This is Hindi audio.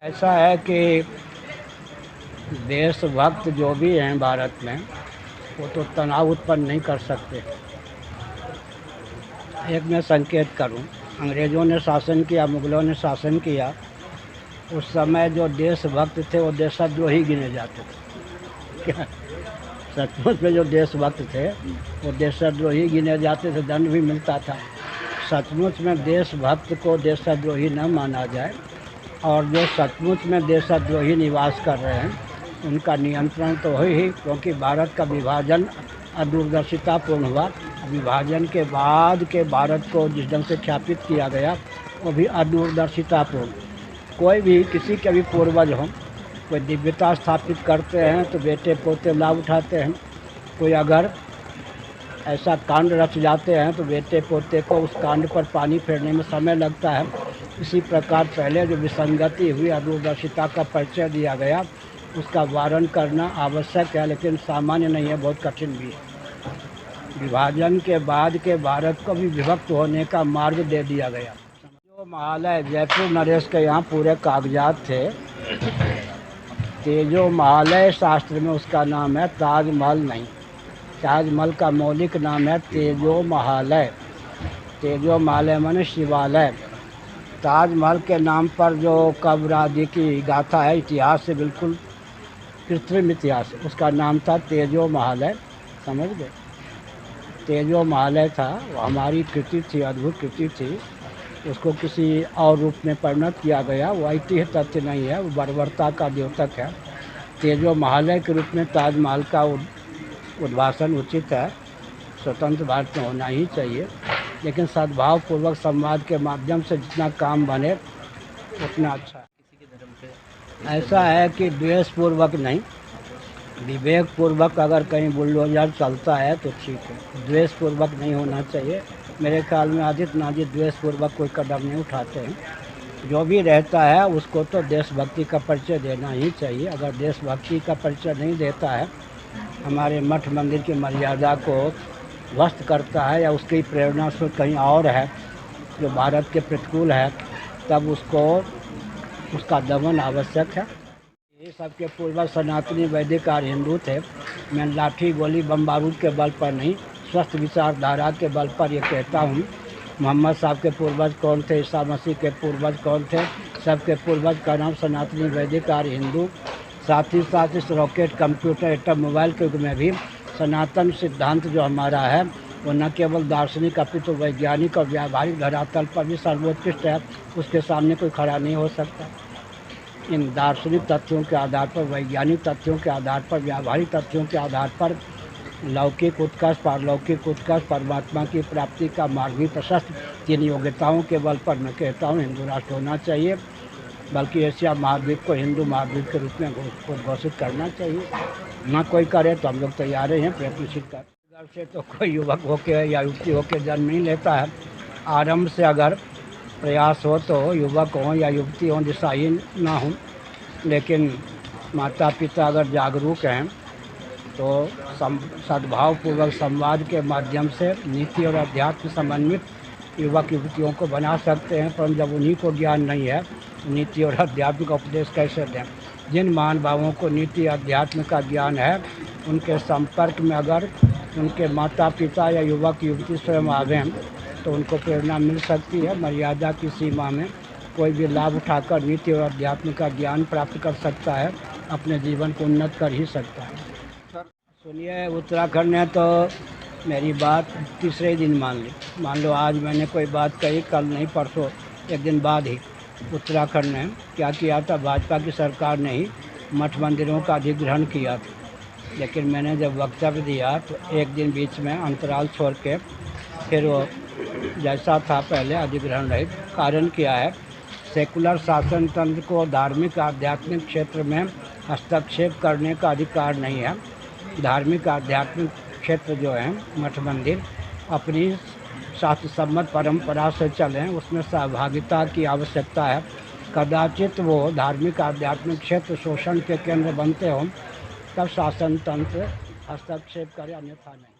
ऐसा है कि देशभक्त जो भी हैं भारत में, वो तो तनाव उत्पन्न नहीं कर सकते। एक मैं संकेत करूं, अंग्रेज़ों ने शासन किया, मुग़लों ने शासन किया, उस समय जो देशभक्त थे वो देशद्रोही गिने जाते थे। क्या सचमुच में जो देशभक्त थे वो देशद्रोही गिने जाते थे, दंड भी मिलता था। सचमुच में देशभक्त को देशद्रोही न माना जाए और जो सचमुच में देशद्रोही निवास कर रहे हैं उनका नियंत्रण तो हो ही, क्योंकि भारत का विभाजन अदूरदर्शितापूर्ण हुआ। विभाजन के बाद के भारत को जिस ढंग से ख्यापित किया गया वो भी अदूरदर्शितापूर्ण। कोई भी किसी के भी पूर्वज हों, कोई दिव्यता स्थापित करते हैं तो बेटे पोते लाभ उठाते हैं। कोई अगर ऐसा कांड रच जाते हैं तो बेटे पोते को उस कांड पर पानी फेरने में समय लगता है। इसी प्रकार पहले जो विसंगति हुई, अदूरदर्शिता का परिचय दिया गया, उसका वारण करना आवश्यक है, लेकिन सामान्य नहीं है, बहुत कठिन भी है। विभाजन के बाद के भारत को भी विभक्त होने का मार्ग दे दिया गया। जो महालय जयपुर नरेश के यहाँ पूरे कागजात थे, तेजो महालय शास्त्र में उसका नाम है, ताजमहल नहीं। ताजमहल का मौलिक नाम है तेजो महालय। तेजो महालय माने शिवालय। ताजमहल के नाम पर जो कब्र आदि की गाथा है, इतिहास से बिल्कुल कृत्रिम इतिहास, उसका नाम था तेजो महालय। समझ गए? तेजो महालय था, वो हमारी कृति थी, अद्भुत कृति थी। उसको किसी और रूप में परिणत किया गया, वो ऐतिहासिक तथ्य नहीं है, वो बर्बरता का द्योतक है। तेजो महालय के रूप में ताजमहल का उद्भाषण उचित है, स्वतंत्र भारत में होना ही चाहिए, लेकिन सद्भावपूर्वक संवाद के माध्यम से जितना काम बने उतना अच्छा है। ऐसा है कि द्वेषपूर्वक नहीं, विवेकपूर्वक अगर कहीं बुलडोजर चलता है तो ठीक है, द्वेषपूर्वक नहीं होना चाहिए। मेरे ख्याल में आदित्य नाजी द्वेषपूर्वक कोई कदम नहीं उठाते हैं। जो भी रहता है उसको तो देशभक्ति का परिचय देना ही चाहिए। अगर देशभक्ति का परिचय नहीं देता है, हमारे मठ मंदिर की मर्यादा को ध्वस्त करता है या उसकी प्रेरणा से कहीं और है जो भारत के प्रतिकूल है, तब उसका दमन आवश्यक है। ये सबके पूर्वज सनातनी वैदिक और हिंदू थे। मैं लाठी गोली बम बारूद के बल पर नहीं, स्वस्थ विचारधारा के बल पर ये कहता हूँ। मोहम्मद साहब के पूर्वज कौन थे, ईसा मसीह के पूर्वज कौन थे, सबके पूर्वज का नाम सनातनी वैदिक और हिंदू। साथ ही साथ इस रॉकेट, कंप्यूटर, एटम, मोबाइल के युग में भी सनातन सिद्धांत जो हमारा है वो न केवल दार्शनिक अपितु वैज्ञानिक और व्यावहारिक धरातल पर भी सर्वोत्कृष्ट है। उसके सामने कोई खड़ा नहीं हो सकता। इन दार्शनिक तथ्यों के आधार पर, वैज्ञानिक तथ्यों के आधार पर, व्यावहारिक तथ्यों के आधार पर लौकिक उत्कर्ष, पारलौकिक उत्कर्ष, परमात्मा की प्राप्ति का मार्ग भी प्रशस्त। तीन योग्यताओं के बल पर मैं कहता हूँ हिंदू राष्ट्र होना चाहिए, बल्कि एशिया महाद्वीप को हिंदू महाद्वीप के रूप में घोषित करना चाहिए। ना कोई करे तो हम लोग तैयार हैं, प्रयत्नशील कर। घर से तो कोई युवक होकर या युवती होकर जन्म नहीं लेता है। आरंभ से अगर प्रयास हो तो युवक हों या युवती हों, दिशाहीन ना हों, लेकिन माता पिता अगर जागरूक हैं तो सद्भावपूर्वक संवाद के माध्यम से नीति और अध्यात्म समन्वित युवक युवतियों को बना सकते हैं। पर जब उन्हीं को ज्ञान नहीं है, नीति और अध्यात्म का उपदेश कैसे दें? जिन महानुभावों को नीति अध्यात्म का ज्ञान है, उनके संपर्क में अगर उनके माता पिता या युवक युवती स्वयं आवें तो उनको प्रेरणा मिल सकती है। मर्यादा की सीमा में कोई भी लाभ उठाकर नीति और अध्यात्म का ज्ञान प्राप्त कर सकता है, अपने जीवन को उन्नत कर ही सकता है। सुनिए, उत्तराखंड ने तो मेरी बात तीसरे दिन मान लो आज मैंने कोई बात कही, कल नहीं परसों एक दिन बाद ही उत्तराखंड ने क्या किया था, भाजपा की सरकार ने ही मठ मंदिरों का अधिग्रहण किया था। लेकिन मैंने जब वक्तव्य दिया तो एक दिन बीच में अंतराल छोड़ के फिर वो जैसा था पहले अधिग्रहण रहित। कारण क्या है? सेकुलर शासन तंत्र को धार्मिक आध्यात्मिक क्षेत्र में हस्तक्षेप करने का अधिकार नहीं है। धार्मिक आध्यात्मिक क्षेत्र जो है मठ मंदिर अपनी शास्त्र सम्मत परंपरा से चलें, उसमें सहभागिता की आवश्यकता है। कदाचित वो धार्मिक आध्यात्मिक क्षेत्र शोषण के केंद्र बनते हों, तब शासन तंत्र हस्तक्षेप करे, अन्यथा नहीं।